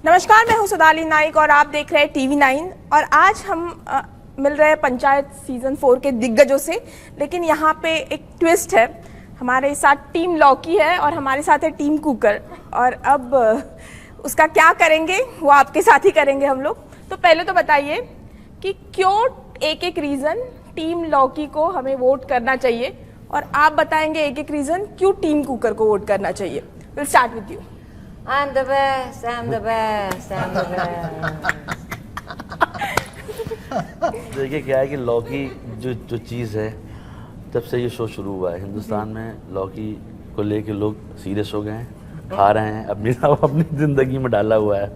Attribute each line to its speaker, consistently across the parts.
Speaker 1: नमस्कार, मैं हूं सुदाली नाइक और आप देख रहे हैं TV9। और आज हम मिल रहे हैं पंचायत सीजन 4 के दिग्गजों से। लेकिन यहाँ पे एक ट्विस्ट है, हमारे साथ टीम लौकी है और हमारे साथ है टीम कुकर। और अब उसका क्या करेंगे वो आपके साथ ही करेंगे हम लोग। तो पहले तो बताइए कि क्यों एक एक रीज़न टीम लौकी को हमें वोट करना चाहिए, और आप बताएंगे एक एक रीज़न क्यों टीम कुकर को वोट करना चाहिए। Will start with you.
Speaker 2: I'm the best, I'm the best, I'm the best.
Speaker 3: देखिए क्या है कि लौकी जो चीज़ है, जब से ये शो शुरू हुआ है हिंदुस्तान में लौकी को लेके लोग सीरियस हो गए हैं, खा रहे हैं, अपनी ज़िंदगी में डाला हुआ है।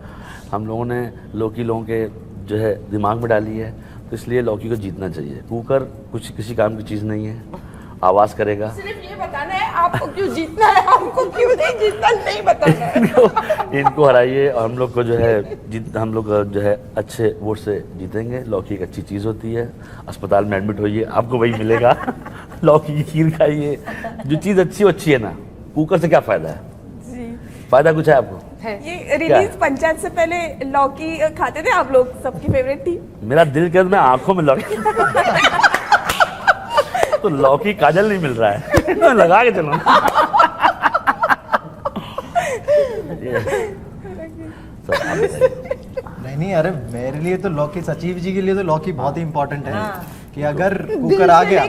Speaker 3: हम लोगों ने लौकी लोगों के जो है दिमाग में डाली है, तो इसलिए लौकी को जीतना चाहिए। कुकर कुछ किसी काम की चीज़ नहीं है, आवाज़ करेगा।
Speaker 1: सिर्फ ये बताना है आपको क्यों जीतना है, हमको क्यों नहीं जीतना नहीं बताना है।
Speaker 3: इनको हराइए और हम लोग को जो है हम लोग जो है अच्छे वोट से जीतेंगे। लौकी एक अच्छी चीज़ होती है, अस्पताल में एडमिट होइए आपको वही मिलेगा। लौकी की खीर खाइए, जो चीज़ अच्छी है ना। कुकर से क्या फ़ायदा है?
Speaker 1: जी,
Speaker 3: फ़ायदा कुछ है आपको?
Speaker 1: ये रिलीज पंचायत से पहले लौकी खाते थे आप लोग, सबकी फेवरेट थी।
Speaker 3: मेरा दिल कर मैं आंखों में लौकी तो लौकी काजल नहीं मिल रहा है तो लगा के चलो।
Speaker 4: नहीं, अरे मेरे लिए तो लौकी, सचिव जी के लिए तो लौकी बहुत ही इम्पोर्टेंट है। कि अगर कुकर आ गया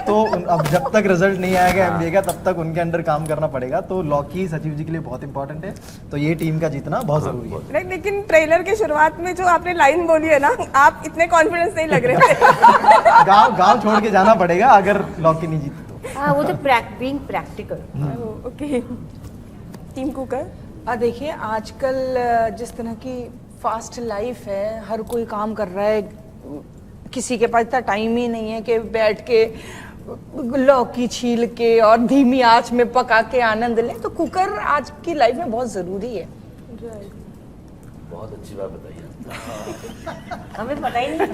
Speaker 4: तो अब जब तक रिजल्ट नहीं आएगा एमबीए का, तब तक उनके अंडर काम करना पड़ेगा। तो लौकी सचिव जी के लिए बहुत इंपॉर्टेंट है, तो ये टीम का जीतना बहुत जरूरी है।
Speaker 1: लेकिन ट्रेलर के शुरुआत में जो आपने लाइन बोली है ना, आप इतने कॉन्फिडेंस नहीं लग रहे थे।
Speaker 4: गांव छोड़ के जाना पड़ेगा अगर लौकी नहीं जीती तो।
Speaker 2: हाँ, वो तो being practical.
Speaker 1: Okay, team cooker.
Speaker 5: देखिए, आजकल जिस तरह की फास्ट लाइफ है, हर कोई काम कर रहा है, किसी के पास इतना टाइम ही नहीं है कि बैठ के लौकी छील के और धीमी आंच में पका के आनंद लें। तो कुकर आज की लाइफ में बहुत जरूरी है।
Speaker 3: बहुत अच्छी बात बताइए।
Speaker 2: हमें पता ही नहीं।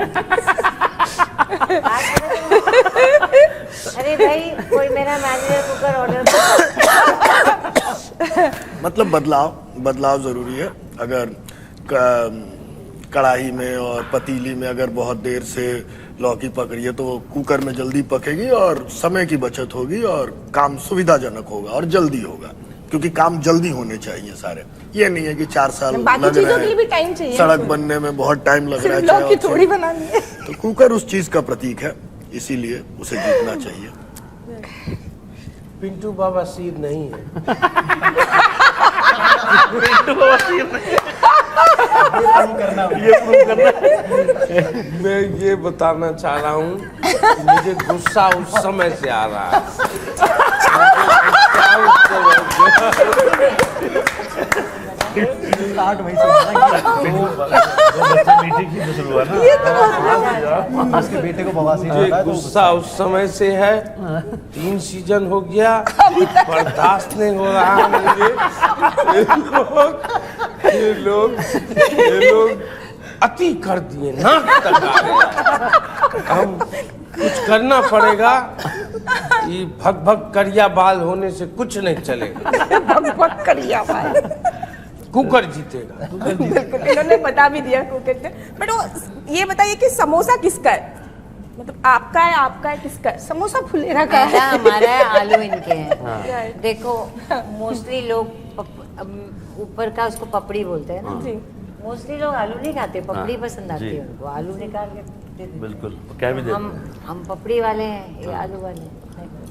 Speaker 2: अरे भाई, कोई मेरा मैनेजर कुकर ऑर्डर।
Speaker 6: मतलब बदलाव जरूरी है। अगर कढ़ाई में और पतीली में अगर बहुत देर से लौकी पक रही है तो कुकर में जल्दी पकेगी और समय की बचत होगी और काम सुविधाजनक होगा और जल्दी होगा, क्योंकि काम जल्दी होने चाहिए सारे। ये नहीं है कि 4 साल
Speaker 5: बाकी
Speaker 6: लग
Speaker 5: चीजों
Speaker 6: रहे
Speaker 5: के लिए भी
Speaker 6: हैं,
Speaker 5: टाइम चाहिए,
Speaker 6: सड़क बनने में बहुत टाइम लग रहा है,
Speaker 5: लौकी थोड़ी बनानी है।
Speaker 6: तो कुकर उस चीज का प्रतीक है, इसीलिए उसे जीतना चाहिए।
Speaker 7: पिंटू बाबा सीर नहीं है।
Speaker 3: पिंटू बाबा सीर नहीं।
Speaker 7: ये प्रूव करना। मैं ये बताना चाह रहा हूँ, मुझे गुस्सा उस समय से आ रहा है।
Speaker 4: स्टार्ट वहीं से ना, उसके बेटे को बवासीर हो रहा है, तो
Speaker 7: गुस्सा उस समय से है। 3 सीजन हो गया, बर्दाश्त नहीं हो रहा है मुझे। ये लोग अति कर दिए, नाक तक आ गए। हम कुछ करना पड़ेगा। ये भग करिया बाल होने से कुछ नहीं चलेगा।
Speaker 5: भग करिया बाल।
Speaker 7: कुकर जीतेगा।
Speaker 1: बिल्कुल, इन्होंने बता भी दिया कुकर से। बट वो ये बताइए कि समोसा किसका है, मतलब आपका है किसका है?
Speaker 5: समोसा फुलेरा का
Speaker 2: मैदा
Speaker 5: है।
Speaker 2: हमारा है, आलू इनके हैं। देखो, मोस्टली लोग ऊपर का उसको पपड़ी बोलते हैं ना।
Speaker 1: जी,
Speaker 2: मोस्टली लोग आलू नहीं खाते, पपड़ी
Speaker 3: हाँ,
Speaker 2: पसंद आती
Speaker 3: जी।
Speaker 2: है उनको। आलू निकाल के दे देते।
Speaker 3: बिल्कुल, क्या भी देते हैं।
Speaker 2: हम पपड़ी वाले हैं, ये आलू वाले हैं।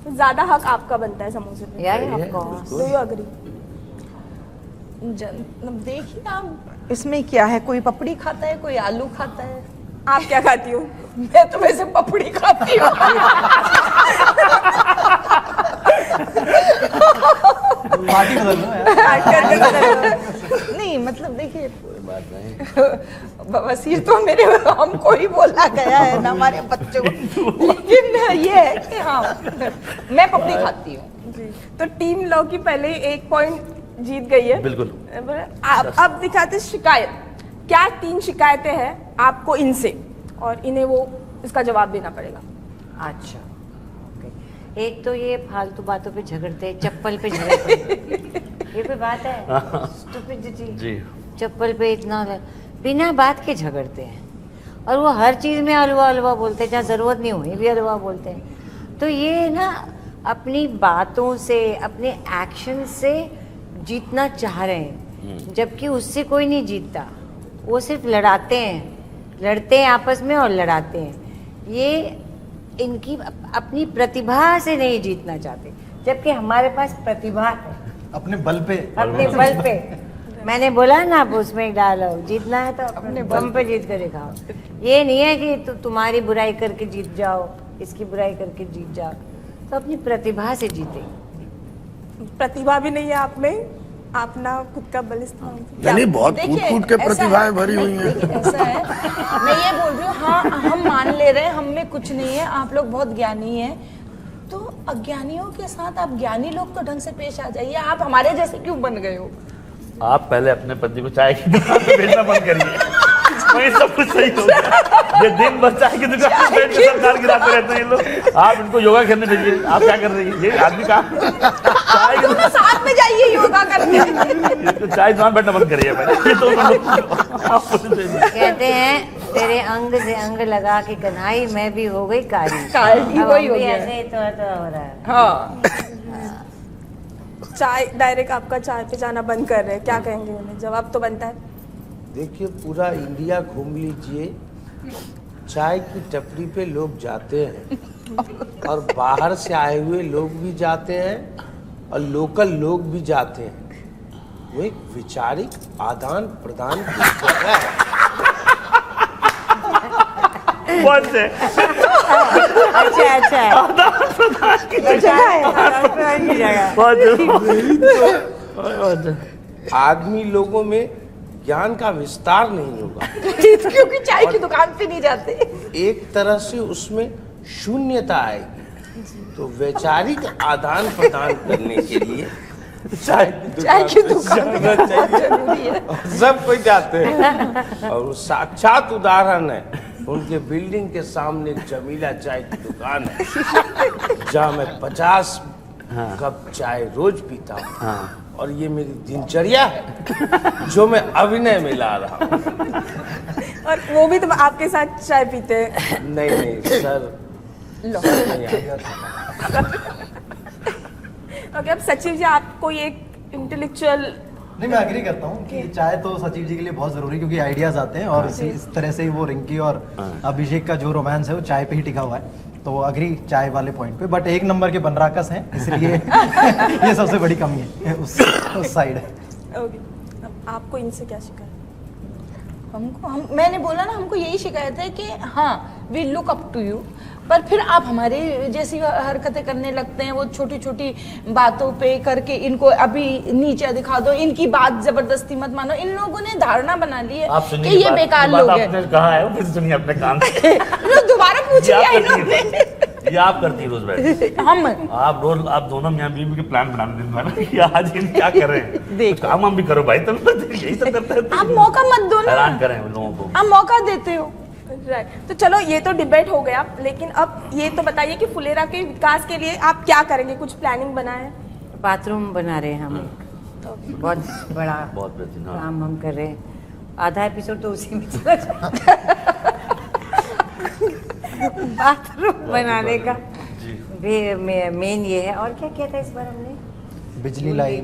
Speaker 1: तो ज्यादा हक आपका बनता है समोसे पे।
Speaker 2: यार आपको
Speaker 1: डू यू एग्री?
Speaker 5: देखिए आप, इसमें क्या है, कोई पपड़ी खाता है, कोई आलू खाता है।
Speaker 1: आप क्या खाती हो?
Speaker 5: मैं तो वैसे पपड़ी खाती हूँ।
Speaker 4: पार्टी बदल लो यार।
Speaker 5: नहीं, मतलब देखिए, बवासीर तो मेरे हमको ही बोला गया है ना, हमारे बच्चों को। लेकिन ये है कि हाँ, मैं पपड़ी खाती हूँ।
Speaker 1: जी, तो टीम लौकी पहले ही 1 पॉइंट जीत गई है।
Speaker 3: बिल्कुल।
Speaker 1: अब दिखाते शिकायत। क्या 3 शिकायतें हैं आपको इनसे, और इन्हें वो इसका जवाब देना पड़ेगा।
Speaker 2: अच्छा, ओके। एक तो ये फालतू बातों पे झगड़ते, चप्पल पे झगड़ते। ये कोई बात है? स्टूपिडिटी।
Speaker 3: जी
Speaker 2: चप्पल पे इतना बिना बात के झगड़ते हैं, और वो हर चीज़ में अलवा अलवा बोलते हैं, जहाँ ज़रूरत नहीं हुई भी अलवा बोलते हैं। तो ये ना अपनी बातों से, अपने एक्शन से जीतना चाह रहे हैं, जबकि उससे कोई नहीं जीतता। वो सिर्फ लड़ाते हैं आपस में और लड़ाते हैं। ये इनकी अपनी प्रतिभा से नहीं जीतना चाहते, जबकि हमारे पास प्रतिभा है
Speaker 4: अपने बल पे।
Speaker 2: अपने बल पे। मैंने बोला ना आप उसमें एक डायलॉग, जीतना है तो अपने बल पे जीत कर दिखाओ। ये नहीं है कि तुम्हारी बुराई करके जीत जाओ, इसकी बुराई करके जीत जाओ, तो अपनी प्रतिभा से जीते।
Speaker 1: प्रतिभा भी नहीं है आप में, आप ना खुद का बल इस्तेमाल।
Speaker 6: नहीं बहुत कूट
Speaker 5: देखिए,
Speaker 6: कूट के
Speaker 5: ऐसा
Speaker 6: प्रतिभाएं
Speaker 5: है,
Speaker 6: भरी हुई हैं।
Speaker 5: देखिए, ऐसा है, मैं ये बोल रही हूँ, हाँ हम मान ले रहे हैं हम में कुछ नहीं है, आप लोग बहुत ज्ञानी हैं, तो अज्ञानियों के साथ आप ज्ञानी लोग तो ढंग से पेश आ जाइए। आप हमारे जैसे क्यों बन गए हो?
Speaker 3: आप पहले अपने पति को चाय की दुकान पे भेजना बंद करिए, वही सब कुछ सही होगा। ये दिन भर चाय की दुकान पे बैठ के सरकार गिराते रहते हैं ये लोग। आप इनको योगा करने दीजिए। आप क्या कर रही है? ये आदमी काम चाय की
Speaker 5: दोनों साथ में जाइए योगा करने।
Speaker 3: चाय दुकान बैठना बंद करिए पहले। ये तो
Speaker 2: कहते हैं तेरे अंग से अंग लगा के कन्हाई मैं भी हो गई काली।
Speaker 5: काली वही हो गया।
Speaker 2: ऐसे ही तो हो रहा है।
Speaker 5: हाँ,
Speaker 1: चाय डायरेक्ट आपका चाय पे जाना बंद कर रहे हैं, क्या कहेंगे उन्हें? जवाब तो बनता है।
Speaker 7: देखिए पूरा इंडिया घूम लीजिए, चाय की टपरी पे लोग जाते हैं और बाहर से आए हुए लोग भी जाते हैं और लोकल लोग भी जाते हैं। वो एक वैचारिक आदान प्रदान की जगह है।
Speaker 2: अच्छा
Speaker 7: आदमी लोगों में ज्ञान का विस्तार नहीं होगा,
Speaker 5: क्योंकि चाय की दुकान पे नहीं जाते।
Speaker 7: एक तरह से उसमें शून्यता आएगी। तो वैचारिक आदान प्रदान करने के लिए चाय
Speaker 5: की दुकान
Speaker 7: जाना चाहिए। और सब कोई जाते हैं और वो साक्षात उदाहरण है। उनके बिल्डिंग के सामने एक जमीला चाय की दुकान है, जहाँ मैं 50 कप चाय रोज पीता हूँ। और ये मेरी दिनचर्या है जो मैं अभिनय में ला रहा हूँ।
Speaker 1: और वो भी तो आपके साथ चाय पीते हैं?
Speaker 7: नहीं सर।
Speaker 1: ओके, अब सचिव जी आपको एक इंटेलेक्चुअल।
Speaker 4: नहीं, मैं एग्री करता हूँ कि चाय तो सचिव जी के लिए बहुत जरूरी है, क्योंकि आइडियाज आते हैं और इस तरह से ही वो रिंकी और अभिषेक का जो रोमांस है वो चाय पे ही टिका हुआ है। तो अग्री चाय वाले पॉइंट पे, बट एक नंबर के बनराकस हैं, इसलिए ये सबसे बड़ी कमी है उस साइड है।
Speaker 1: ओके, अब आपको इनसे क्या शिकायत?
Speaker 5: मैंने बोला ना, हमको यही शिकायत है कि हाँ we look up to you, पर फिर आप हमारे जैसी हरकतें करने लगते हैं। वो छोटी छोटी बातों पे करके इनको अभी नीचे दिखा दो, इनकी बात जबरदस्ती मत मानो। इन लोगों ने धारणा बना ली है कि ये बेकार लोग हैं।
Speaker 3: आपने कहा है, फिर सुनिए अपने कान से।
Speaker 5: दोबारा पूछ लिया इन्होंने।
Speaker 3: ये आप करती है रोज बैठ
Speaker 5: हम
Speaker 3: आप दोनों मियां बीवी के प्लान बनाने दिन भर कि आज इन क्या कर रहे हैं।
Speaker 5: देखो।
Speaker 3: कुछ काम हम भी करो भाई, तुम तो यही सब करते हैं।
Speaker 5: आप मौका मत दो ना,
Speaker 3: हैरान करें उन लोगों को।
Speaker 5: आप मौका देते हो।
Speaker 1: राइट, तो चलो ये तो डिबेट हो गया, लेकिन अब ये तो बताइए कि फुलेरा के विकास के लिए आप क्या करेंगे? कुछ प्लानिंग बनाए?
Speaker 2: बाथरूम बना रहे हैं हम एक बहुत बड़ा
Speaker 3: बहुत बेहतरीन। हाँ।
Speaker 2: काम हम कर रहे हैं। आधा एपिसोड तो उसी में चला जाता बाथरूम बनाने का मेन ये है। और क्या किया था इस बार हमने?
Speaker 4: बिजली लाई,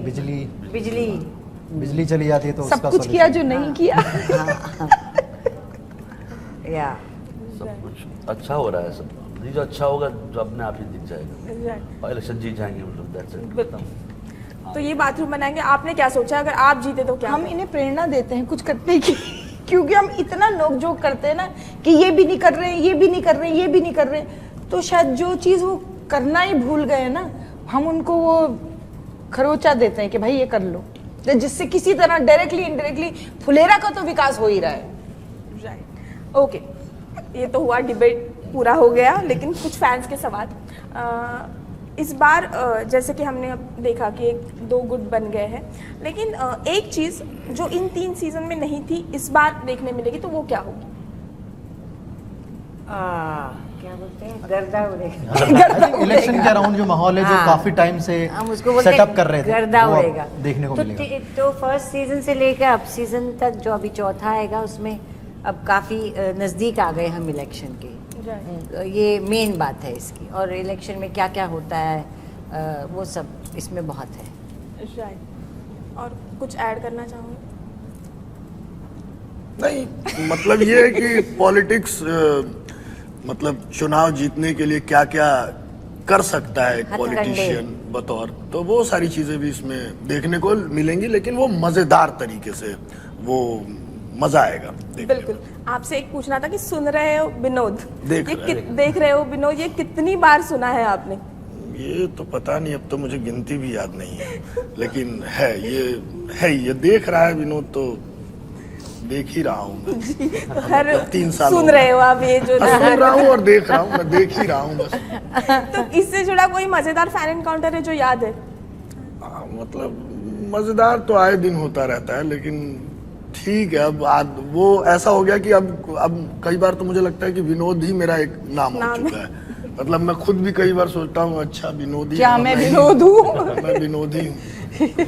Speaker 4: बिजली चली जाती है तो
Speaker 5: सब
Speaker 4: उसका
Speaker 5: कुछ किया जो नहीं किया।
Speaker 2: या
Speaker 3: सब कुछ अच्छा हो रहा है। सब जो अच्छा होगा जो अपने आप ही दिख जाएगा।
Speaker 1: राइट,
Speaker 3: और इलेक्शन जीत जाएंगे हम लोग, that's it।
Speaker 1: बिल्कुल। तो ये बाथरूम बनाएंगे, आपने क्या सोचा अगर आप जीते तो क्या?
Speaker 5: हम इन्हें प्रेरणा देते हैं कुछ करने की, क्योंकि हम इतना नोक-झोंक करते हैं ना कि ये भी नहीं कर रहे, ये भी नहीं कर रहे, ये भी नहीं कर रहे, तो शायद जो चीज़ वो करना ही भूल गए ना, हम उनको वो खरोचा देते हैं कि भाई ये कर लो, जिससे किसी तरह डायरेक्टली इनडायरेक्टली फुलेरा का तो विकास हो ही रहा है।
Speaker 1: राइट, ओके, ये तो हुआ डिबेट पूरा हो गया, लेकिन कुछ फैंस के सवाल। इस बार जैसे कि हमने अब देखा कि 2 गुट बन गए हैं, लेकिन एक चीज़ जो इन 3 सीजन में नहीं थी इस बार देखने मिलेगी, तो वो क्या होगी?
Speaker 2: क्या बोलते हैं, गर्दा उड़ेगा।
Speaker 4: इलेक्शन के अराउंड जो माहौल है जो
Speaker 2: हाँ।
Speaker 4: काफी टाइम से
Speaker 2: हम उसको बोलते
Speaker 4: सेटअप
Speaker 2: हैं
Speaker 4: कर रहे थे
Speaker 2: गर्दा
Speaker 4: वो अब
Speaker 2: उड़ेगा,
Speaker 4: देखने को
Speaker 2: तो
Speaker 4: मिलेगा।
Speaker 2: तो फर्स्ट सीजन से लेकर अब सीजन तक जो अभी चौथा आएगा उसमें अब काफी नजदीक आ गए हम इलेक्शन के। ये मेन बात है इसकी, और इलेक्शन में क्या क्या होता है वो सब इसमें बहुत है।
Speaker 1: राइट। और कुछ ऐड करना चाहूँगी?
Speaker 6: नहीं, मतलब ये है कि पॉलिटिक्स मतलब चुनाव जीतने के लिए क्या क्या कर सकता है एक
Speaker 2: हथकंडे।
Speaker 6: पॉलिटिशियन बतौर, तो वो सारी चीजें भी इसमें देखने को मिलेंगी, लेकिन वो मजेदार तरीके से, वो मजा आएगा देखने में।
Speaker 1: बिल्कुल। आपसे एक पूछना था कि सुन रहे हो विनोद,
Speaker 6: देख
Speaker 1: ये
Speaker 6: रहे
Speaker 1: देख रहे हो विनोद, ये कितनी बार सुना है आपने?
Speaker 6: ये तो पता नहीं, अब तो मुझे गिनती भी याद नहीं है, लेकिन है ये देख रहा है विनोद, तो देख ही रहा हूँ मैं।
Speaker 1: हर
Speaker 6: 3 साल
Speaker 1: सुन
Speaker 6: हो गए।
Speaker 1: रहे हो आप ये जो
Speaker 6: सुन रहा हूँ और देख रहा हूँ, मैं देख ही रहा हूँ बस।
Speaker 1: तो इससे जुड़ा कोई मजेदार फैन एनकाउंटर है जो याद है?
Speaker 6: मतलब मजेदार तो आए दिन होता रहता है, लेकिन ठीक है, अब वो ऐसा हो गया कि अब कई बार तो मुझे लगता है कि विनोद ही मेरा एक नाम हो चुका है। मतलब मैं खुद भी कई बार सोचता हूँ, अच्छा विनोद ही
Speaker 5: क्या
Speaker 6: है,
Speaker 5: मैं
Speaker 6: नहीं,
Speaker 5: विनोद हूँ?
Speaker 6: मैं विनोद ही हूँ।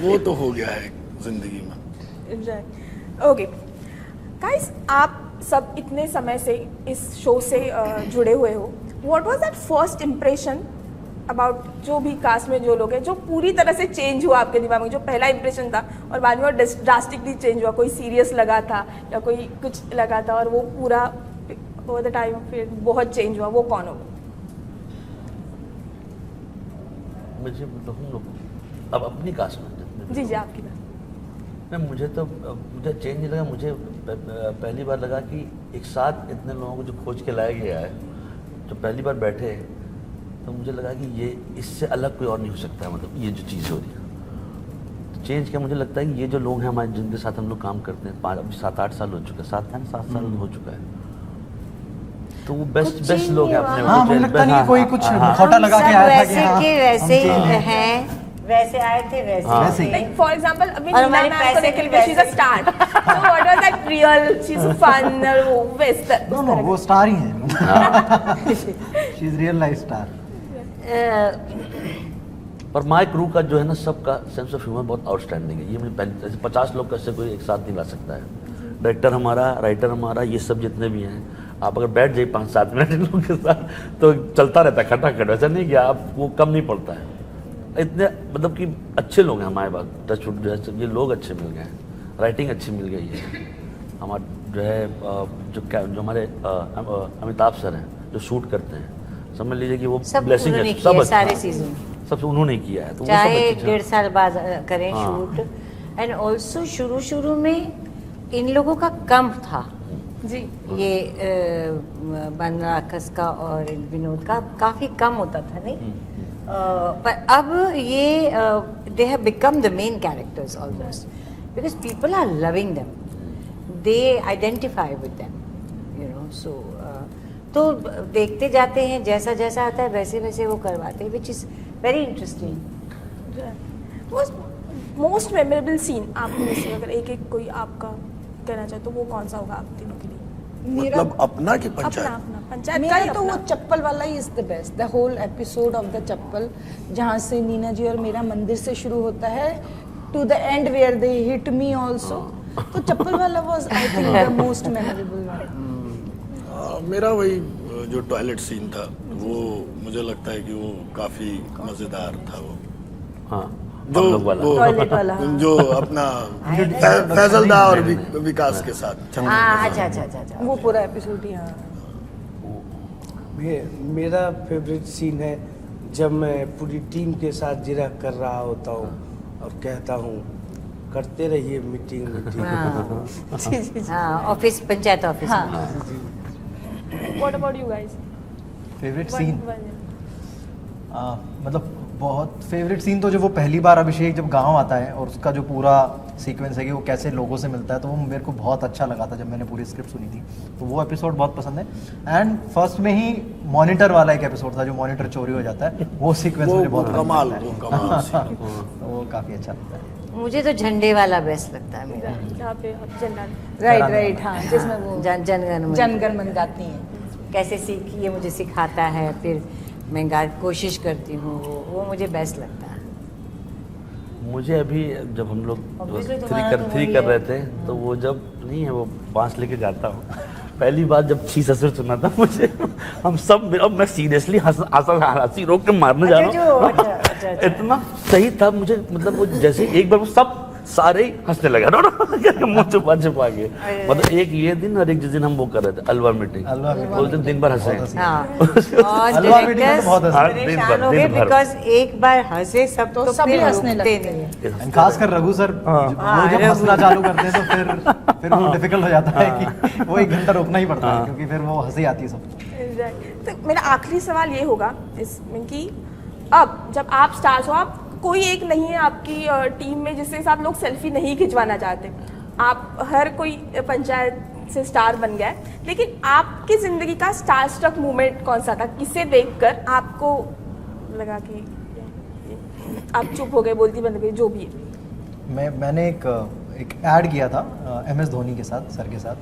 Speaker 6: वो तो हो गया है जिंदगी में।
Speaker 1: ओके गाइस, आप सब इतने समय से इस शो से जुड़े हुए हो, what was that first impression about जो भी कास्ट में जो लोग हैं, जो पूरी तरह से चेंज हुआ आपके दिमाग में? जो पहला इंप्रेशन था और बाद में वो ड्रास्टिकली चेंज हुआ, कोई सीरियस लगा था या कोई कुछ लगा था और वो पूरा ओवर द टाइम फिर बहुत चेंज हुआ, वो कौन होगा?
Speaker 3: मुझे मतलब हम लोग अब अपनी कास्ट में
Speaker 1: जी आपकी बात।
Speaker 3: नहीं, मुझे चेंज नहीं लगा। मुझे पहली बार लगा कि एक साथ इतने लोगों को जो खोज के लाया गया है, जो पहली बार बैठे, तो मुझे लगा कि ये इससे अलग कोई और नहीं हो सकता है। मतलब ये जो चीज़ हो रही है, तो चेंज क्या, मुझे लगता है कि ये जो लोग हैं हमारे, जिनके साथ हम लोग काम करते हैं, 7-8 साल हो चुका है, 7 साल हो चुका है, तो वो बेस्ट लोग हैं अपने।
Speaker 4: हाँ, मुझे लगता नहीं कोई कुछ मुखौटा लगा के आया था कि
Speaker 2: वैसे
Speaker 4: हाँ,
Speaker 2: के
Speaker 4: हम
Speaker 2: वैसे
Speaker 4: change
Speaker 2: हैं, वैसे आए थे वैसे
Speaker 4: वैसे ही।
Speaker 1: लाइक फॉर एग्जांपल अभी
Speaker 2: और
Speaker 1: नीना
Speaker 2: हमारे
Speaker 1: मैम को
Speaker 2: पैसे
Speaker 1: देख
Speaker 2: भी
Speaker 1: लीजिए, शी इज अ
Speaker 2: वैसे।
Speaker 1: Star, so what was that real, she is fun और वो वेस्ट।
Speaker 4: नो वो स्टार ही है। She is real life star.
Speaker 3: पर माय क्रू का जो है ना, सबका सेंस ऑफ ह्यूमर बहुत आउटस्टैंडिंग है। ये मुझे पहले, जैसे 50 लोग कैसे कोई एक साथ नहीं ला सकता है। डायरेक्टर हमारा, राइटर हमारा, ये सब जितने भी हैं, आप अगर बैठ जाइए 5-7 मिनट इन लोगों के साथ तो चलता रहता है खटाखट। वैसा नहीं कि आप वो कम नहीं पड़ता है। इतने मतलब कि अच्छे लोग हैं हमारे पास, टचवुड जो है, ये लोग अच्छे मिल गए हैं, राइटिंग अच्छी मिल गई है। हमारा जो है जो हमारे अमिताभ सर हैं जो शूट करते हैं, समझ लीजिए कि वो
Speaker 2: सब
Speaker 3: ब्लेसिंग
Speaker 2: उन्होंने
Speaker 3: है।
Speaker 2: किया
Speaker 3: सब
Speaker 2: सारे
Speaker 3: अच्छा,
Speaker 2: सीजन,
Speaker 3: सब उन्होंने किया है, तो वो सब
Speaker 2: चाहे
Speaker 3: अच्छी चीज़ है।
Speaker 2: 1.5 साल बाद करें
Speaker 3: हाँ।
Speaker 2: शूट। एंड ऑल्सो शुरू में इन लोगों का कम था
Speaker 1: जी
Speaker 2: ये बन राक्षस का और विनोद का काफी कम होता था, नहीं? पर अब ये they have become the main characters almost, because people are loving them, they identify with them, you know. So तो देखते जाते हैं, जैसा जैसा आता है वैसे वैसे वो करवाते हैं, which is very interesting.
Speaker 1: Most memorable scene आप में से अगर एक कोई आपका कहना चाहे तो वो कौन सा होगा आप तीनों के लिए?
Speaker 5: मेरा
Speaker 6: मतलब अपना की
Speaker 1: अपना
Speaker 6: पंचायत?
Speaker 1: अपना पंचायत का
Speaker 5: मेरा
Speaker 1: ही
Speaker 5: तो वो
Speaker 1: अपना।
Speaker 5: चप्पल वाला ही is the best, the whole episode of the chappal, जहाँ से नीना जी और मेरा मंदिर से शुरू होता है to the end where they hit me also. तो चप्पल वाला was I think the most memorable one.
Speaker 6: मेरा वही जो टॉयलेट सीन था, वो मुझे लगता है कि वो काफी मजेदार था। वो
Speaker 3: हाँ,
Speaker 6: जो
Speaker 3: हम लोग वाला।
Speaker 6: वो
Speaker 1: टॉयलेट वाला, हाँ।
Speaker 6: जो अपना फैजल दा और विकास के साथ।
Speaker 2: हाँ, अच्छा।
Speaker 5: वो पूरा एपिसोड ही, हाँ।
Speaker 7: मेरा फेवरेट सीन है जब मैं पूरी टीम के साथ जिरह कर रहा होता हूँ और कहता हूँ करते रहिए मीटिंग।
Speaker 2: हाँ, office, panchayat office.
Speaker 1: What about you guys?
Speaker 4: Favourite scene मतलब बहुत फेवरेट सीन तो जो वो पहली बार अभिषेक जब गांव आता है और उसका जो पूरा सीक्वेंस है कि वो कैसे लोगों से मिलता है, तो वो मेरे को बहुत अच्छा लगा था जब मैंने पूरी स्क्रिप्ट सुनी थी। तो वो एपिसोड बहुत पसंद है। एंड फर्स्ट में ही मॉनिटर वाला एक एपिसोड था जो मॉनिटर चोरी हो जाता है, वो सीक्वेंस मुझे बहुत
Speaker 6: कमाल,
Speaker 4: पसंद
Speaker 6: वो कमाल सीन।
Speaker 4: है। वो काफ़ी अच्छा लगता है।
Speaker 2: मुझे तो झंडे वाला बेस्ट लगता है मेरा।
Speaker 1: जहाँ पे जनरल
Speaker 5: राइट, हाँ, जिसमें वो
Speaker 2: जनगण मन।
Speaker 5: जनगण मन गाती हैं।
Speaker 2: कैसे सीखी, ये मुझे सिखाता है, फिर मैं कोशिश करती हूँ, वो मुझे बेस्ट लगता है।
Speaker 3: मुझे अभी जब हम लोग
Speaker 2: Obviously
Speaker 3: थ्री
Speaker 2: तुम्हारा
Speaker 3: कर
Speaker 2: तो
Speaker 3: थ्री
Speaker 2: वही
Speaker 3: कर
Speaker 2: है।
Speaker 3: रहे थे तो वो जब नहीं है वो बांस लेके गाता हूँ, पहली बार जब छी ससुर सुना था मुझे, हम सब, अब मैं सीरियसली हंसी रोक के मारने जा रहा हूँ।
Speaker 2: अच्छा।
Speaker 3: इतना सही था मुझे, मतलब वो जैसे एक बार वो सब सारे ही हंसने लगे मुंह छुपा छुपा के। मतलब एक ये दिन और एक जिस दिन हम वो कर रहे थे अलवा मीटिंग,
Speaker 4: अलवा meeting।
Speaker 3: उस दिन भर हंसे।
Speaker 2: हाँ, और
Speaker 4: अलवा meeting में तो बहुत हंसे।
Speaker 3: हाँ, दिन
Speaker 2: परेशान
Speaker 3: भर,
Speaker 2: हो गए
Speaker 3: दिन भर।
Speaker 2: बिकॉज एक बार हंसे सब तो
Speaker 5: सभी
Speaker 2: फिर
Speaker 5: हंसने
Speaker 2: रुकते
Speaker 5: लगते
Speaker 2: नहीं है।
Speaker 4: खासकर रघु सर, वो जब हंसना चालू करते हैं तो फिर वो डिफिकल्ट हो जाता है कि वो 1 घंटा रुकना ही पड़ता है, क्योंकि फिर वो हंसी आती है सबको।
Speaker 1: तो मेरा आखिरी सवाल ये होगा इसमें कि अब जब आप स्टार्स हो, आप कोई एक नहीं है आपकी टीम में जिससे साथ लोग सेल्फी नहीं खिंचवाना चाहते, आप हर कोई पंचायत से स्टार बन गया है, लेकिन आपकी जिंदगी का स्टार स्ट्रक मोमेंट कौन सा था? किसे देखकर आपको लगा कि आप चुप हो गए, बोलती बंद गई, जो भी है?
Speaker 4: मैंने एक ऐड किया था MS धोनी के साथ, सर के साथ।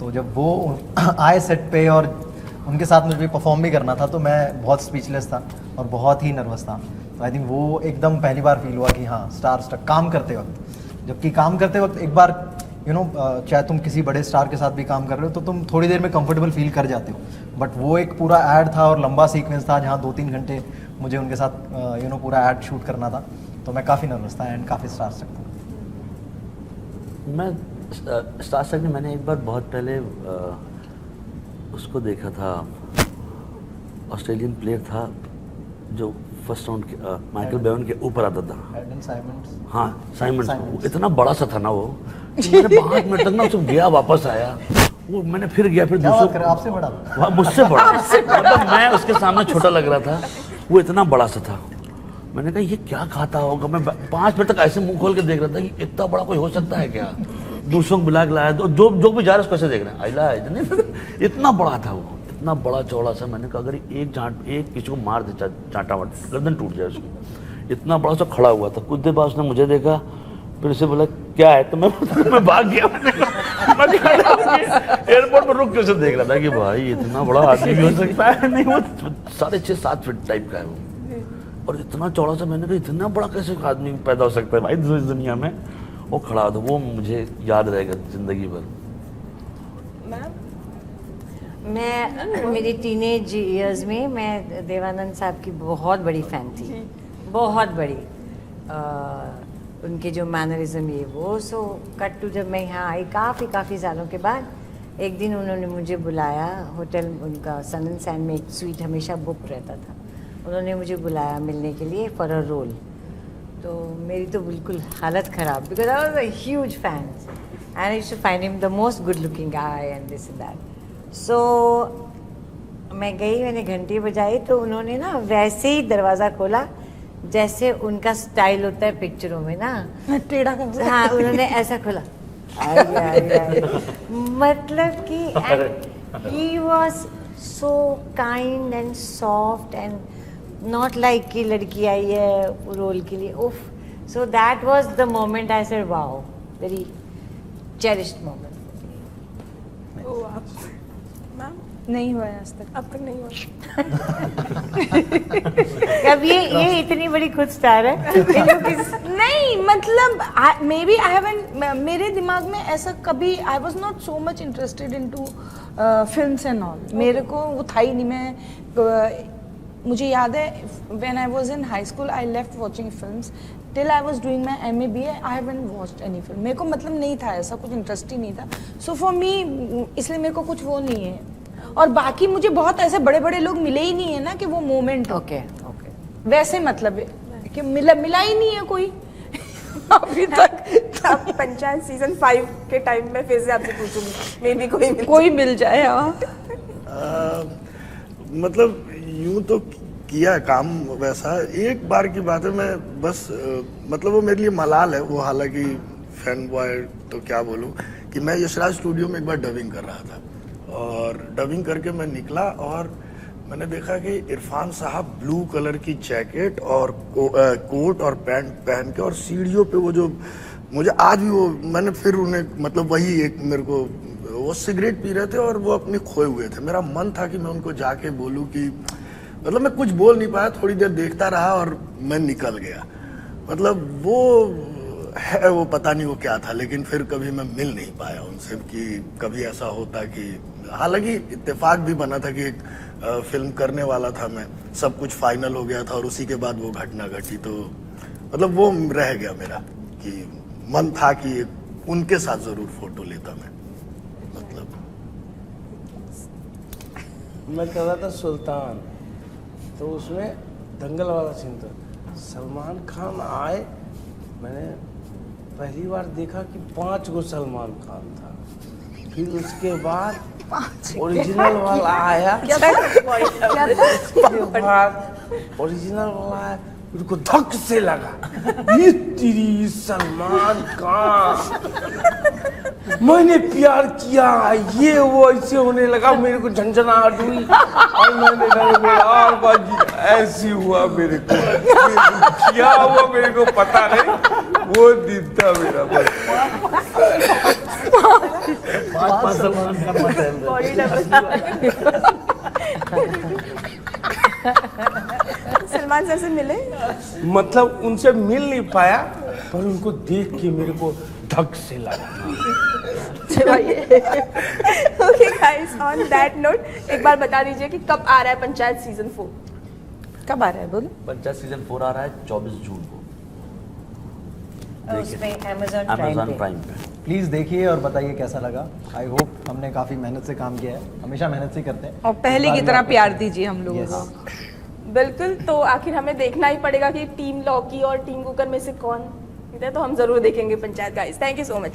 Speaker 4: तो जब वो आए सेट पे और उनके साथ मुझे परफॉर्म भी करना था, तो मैं बहुत स्पीचलेस था और बहुत ही नर्वस था। तो आई थिंक वो एकदम पहली बार फील हुआ कि हाँ, स्टार स्ट्रक काम करते वक्त। जबकि काम करते वक्त एक बार चाहे तुम किसी बड़े स्टार के साथ भी काम कर रहे हो तो तुम थोड़ी देर में कंफर्टेबल फील कर जाते हो, बट वो एक पूरा ऐड था और लंबा सीक्वेंस था जहाँ 2-3 घंटे मुझे उनके साथ पूरा ऐड शूट करना था। तो मैं काफ़ी नर्वस था एंड काफ़ी स्टार स्ट्रक था।
Speaker 3: मैं स्टार स्ट्रक में मैंने एक बार बहुत पहले उसको देखा था, ऑस्ट्रेलियन प्लेयर था जो फर्स्ट राउंड के माइकल बेवन के ऊपर आता था।
Speaker 4: Aden Symonds.
Speaker 3: हाँ, साइमंड्स।
Speaker 4: साइमंड्स।
Speaker 3: इतना बड़ा सा था ना वो, मैंने 5 मिनट तक ना उसको गया, वापस आया, वो मैंने फिर गया, फिर
Speaker 4: क्या बात
Speaker 3: दूसरे
Speaker 4: कर रहे हो? आपसे बड़ा?
Speaker 3: वहाँ मुझसे बड़ा, मतलब मैं उसके सामने छोटा लग रहा था, वो इतना बड़ा सा था। मैंने कहा ये क्या खाता होगा, मैं 5 मिनट तक ऐसे मुंह खोल के देख रहा था कि इतना बड़ा कोई हो सकता है क्या। दूसरों को बुला के लाया, तो जो भी जा रहा है उसको ऐसे देख रहे हैं, आइला इतना बड़ा था वो, इतना बड़ा चौड़ा सा। मैंने कहा अगर एक किसी को मार दे, चांटा मार, गर्दन टूट जाए उसको। इतना बड़ा सा खड़ा हुआ था। कुछ देर बाद उसने मुझे देखा, फिर उसे बोला क्या है, तो मैं भाग गया। मैं खड़ा होके एयरपोर्ट पर रुक के उसे देख रहा था कि भाई इतना बड़ा आदमी भी हो सकता है। नहीं, वो 6.5-7 फीट टाइप का है वो, और इतना चौड़ा सा। मैंने कहा इतना बड़ा कैसे आदमी पैदा हो सकता है भाई इस दुनिया में। वो खड़ा था, वो मुझे याद रहेगा जिंदगी भर।
Speaker 2: मैं मेरी टीनेज ईयर्स में मैं देवानंद साहब की बहुत बड़ी फ़ैन थी, बहुत बड़ी। उनके जो मैनरिज्म ये वो, सो कट टू जब मैं यहाँ आई काफ़ी सालों के बाद, एक दिन उन्होंने मुझे बुलाया होटल, उनका सन एंड सैंड में एक स्वीट हमेशा बुक रहता था, उन्होंने मुझे बुलाया मिलने के लिए फॉर अ रोल। तो मेरी तो बिल्कुल हालत ख़राब, because I was a huge fan and I used to find him the most good looking guy and this and that. So मैं गई, मैंने घंटी बजाई, तो उन्होंने ना वैसे ही दरवाज़ा खोला जैसे उनका स्टाइल होता है पिक्चरों में ना,
Speaker 5: टेढ़ा कर।
Speaker 2: हाँ, उन्होंने ऐसा खोला, आई। मतलब कि he was so kind and soft and not like कि लड़की आई है रोल के लिए, उफ। So that was the moment I said wow, very cherished moment.
Speaker 1: Ma'am
Speaker 5: नहीं हुआ है आज तक।
Speaker 1: अब तक नहीं हुआ।
Speaker 2: अब ये इतनी बड़ी खुद स्टार है।
Speaker 5: नहीं मतलब मे बी आई हैवंट, मेरे दिमाग में ऐसा कभी, I was not so much interested in to films and all, मेरे को वो था ही नहीं। मैं मुझे याद है when I was in high school I left watching films till I was doing my MA BA, I haven't watched any film. मेरे को मतलब नहीं था, ऐसा कुछ इंटरेस्ट ही नहीं था। सो फॉर मी, इसलिए मेरे को कुछ वो नहीं है। और बाकी मुझे बहुत ऐसे बड़े बड़े लोग मिले ही नहीं है ना कि वो मोमेंट हो।
Speaker 2: ओके
Speaker 5: वैसे मतलब कि मिला ही नहीं है कोई अभी तक।
Speaker 1: अब पंचायत सीजन 5 के टाइम में फिर से आपसे पूछूंगी, मे बी
Speaker 5: कोई मिल जाए। हाँ,
Speaker 6: मतलब यूं तो किया काम वैसा। एक बार की बात है, मैं बस मतलब वो मेरे लिए मलाल है वो, हालांकि फैन बॉय तो क्या बोलूं, कि मैं यशराज स्टूडियो में एक बार डबिंग कर रहा था और डबिंग करके मैं निकला और मैंने देखा कि इरफान साहब ब्लू कलर की जैकेट और कोट और पैंट पहन के, और सीढ़ियों पे वो जो मुझे आज भी वो, मैंने फिर उन्हें मतलब वही एक मेरे को वो सिगरेट पी रहे थे और वो अपने खोए हुए थे। मेरा मन था कि मैं उनको जाके बोलूं कि मतलब मैं कुछ बोल नहीं पाया, थोड़ी देर देखता रहा और मैं निकल गया। मतलब वो है, वो पता नहीं वो क्या था, लेकिन फिर कभी मैं मिल नहीं पाया उनसे कि कभी ऐसा होता कि, हालांकि इत्तेफाक भी बना था कि एक फिल्म करने वाला था मैं, सब कुछ फाइनल हो गया था और उसी के बाद वो घटना घटी, तो मतलब वो रह गया मेरा कि मन था कि उनके साथ जरूर फोटो लेता मैं। मतलब
Speaker 7: मैं कर रहा था सुल्तान, तो उसमें दंगल वाला सीन था। सलमान खान आए, मैंने पहली बार देखा कि 5 गो सलमान खान था। फिर उसके बाद ओरिजिनल वाला आया, उसके बाद ओरिजिनल वाला आया, उनको धक से लगा ये तेरी सलमान खान, मैंने प्यार किया, ये वो ऐसे होने लगा, मेरे को झंझनाहट हुई और मैंने बोला बाजी ऐसी हुआ मेरे को, क्या हुआ मेरे को पता नहीं, वो दिन था मेरा
Speaker 1: सलमान सर से मिले?
Speaker 7: मतलब उनसे मिल नहीं पाया, पर उनको देख के मेरे को धक से लगा।
Speaker 1: Okay guys, on that note एक बार बता दीजिए कि कब आ रहा है पंचायत सीजन 4?
Speaker 5: कब आ रहा है बोलो?
Speaker 3: पंचायत सीजन 4 आ रहा है 24 जून को।
Speaker 2: उसमें Amazon
Speaker 3: अमेजॉन
Speaker 2: प्राइम
Speaker 3: प्राइम
Speaker 2: पे।
Speaker 3: पे।
Speaker 4: प्लीज़ देखिए और बताइए कैसा लगा। आई होप हमने काफ़ी मेहनत से काम किया है, हमेशा मेहनत से ही करते हैं।
Speaker 5: और पहले की तरह प्यार दीजिए हम लोगों
Speaker 4: Yes.
Speaker 5: को।
Speaker 1: बिल्कुल, तो आखिर हमें देखना ही पड़ेगा कि टीम लॉकी और टीम कुकर में से कौन जीता है, तो हम जरूर देखेंगे panchayat guys. Thank you so much.